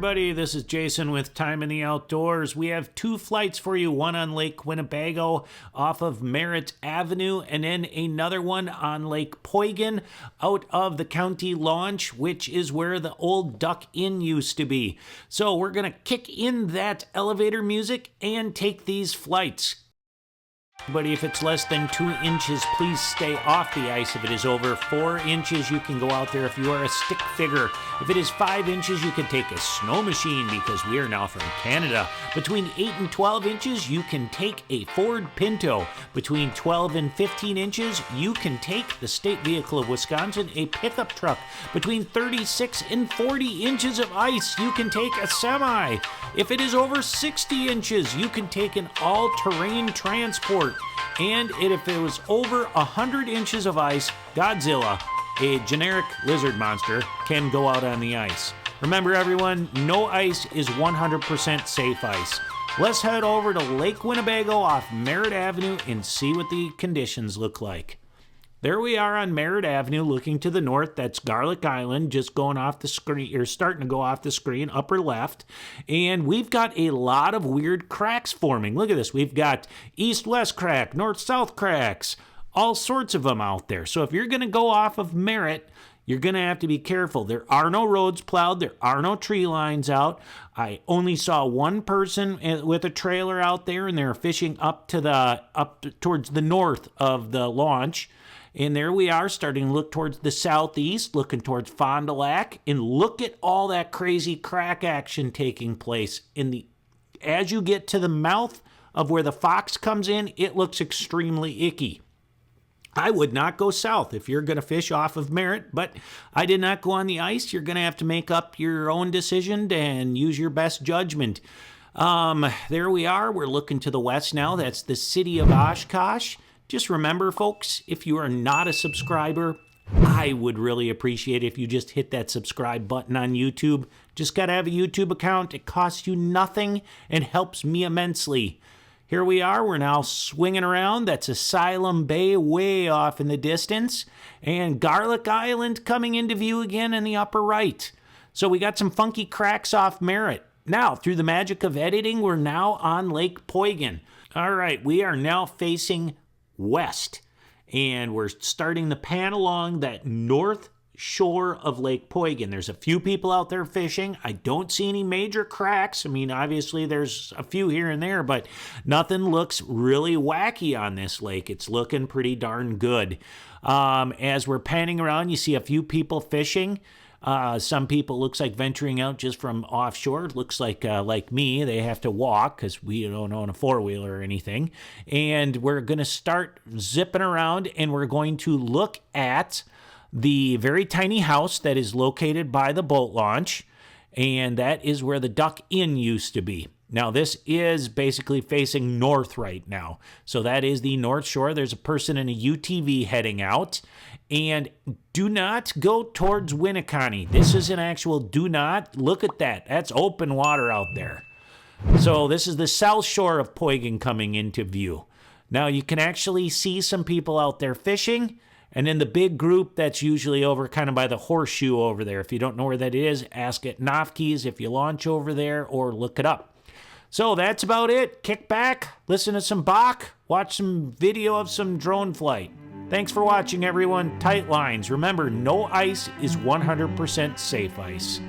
everybody, this is Jason with Time in the Outdoors. We have two flights for you, one on Lake Winnebago off of Merritt Avenue, and then another one on Lake Poygan out of the county launch, which is where the old Duck Inn used to be. So we're going to kick in that elevator music and take these flights. But if it's less than 2 inches, please stay off the ice. If it is over 4 inches, you can go out there if you are a stick figure. If it is 5 inches, you can take a snow machine because we are now from Canada. Between 8 and 12 inches, you can take a Ford Pinto. Between 12 and 15 inches, you can take the state vehicle of Wisconsin, a pickup truck. Between 36 and 40 inches of ice, you can take a semi. If it is over 60 inches, you can take an all-terrain transport. And if it was over 100 inches of ice, Godzilla, a generic lizard monster, can go out on the ice. Remember everyone, no ice is 100% safe ice. Let's head over to Lake Winnebago off Merritt Avenue and see what the conditions look like. There we are on Merritt Avenue looking to the north. That's Garlic Island, just going off the screen, or starting to go off the screen, upper left. And we've got a lot of weird cracks forming. Look at this. We've got east-west crack, north-south cracks, all sorts of them out there. So if you're going to go off of Merritt, you're going to have to be careful. There are no roads plowed. There are no tree lines out. I only saw one person with a trailer out there, and they're fishing up towards the north of the launch. And there we are, starting to look towards the southeast, looking towards Fond du Lac, and look at all that crazy crack action taking place. As you get to the mouth of where the Fox comes in, it looks extremely icky. I would not go south if you're going to fish off of Merritt, but I did not go on the ice. You're going to have to make up your own decision and use your best judgment. There we are. We're looking to the west now. That's the city of Oshkosh. Just remember, folks, if you are not a subscriber, I would really appreciate it if you just hit that subscribe button on YouTube. Just got to have a YouTube account. It costs you nothing and helps me immensely. Here we are. We're now swinging around. That's Asylum Bay way off in the distance. And Garlic Island coming into view again in the upper right. So we got some funky cracks off Merritt. Now, through the magic of editing, we're now on Lake Poygan. All right, we are now facing west, and we're starting to pan along that north shore of Lake Poygan. There's a few people out there fishing. I don't see any major cracks. I mean, obviously there's a few here and there, but nothing looks really wacky on this lake. It's looking pretty darn good. As we're panning around, you see a few people fishing. Some people, looks like venturing out just from offshore. It looks like me, they have to walk because we don't own a four-wheeler or anything. And we're going to start zipping around, and we're going to look at the very tiny house that is located by the boat launch, and that is where the Duck Inn used to be. Now, this is basically facing north right now. So that is the North Shore. There's a person in a UTV heading out. And do not go towards Winneconne. This is an actual do not. Look at that. That's open water out there. So this is the South Shore of Poygan coming into view. Now, you can actually see some people out there fishing. And then the big group that's usually over kind of by the horseshoe over there. If you don't know where that is, ask at Nofke's if you launch over there or look it up. So that's about it. Kick back, listen to some Bach, watch some video of some drone flight. Thanks for watching, everyone. Tight lines. Remember, no ice is 100% safe ice.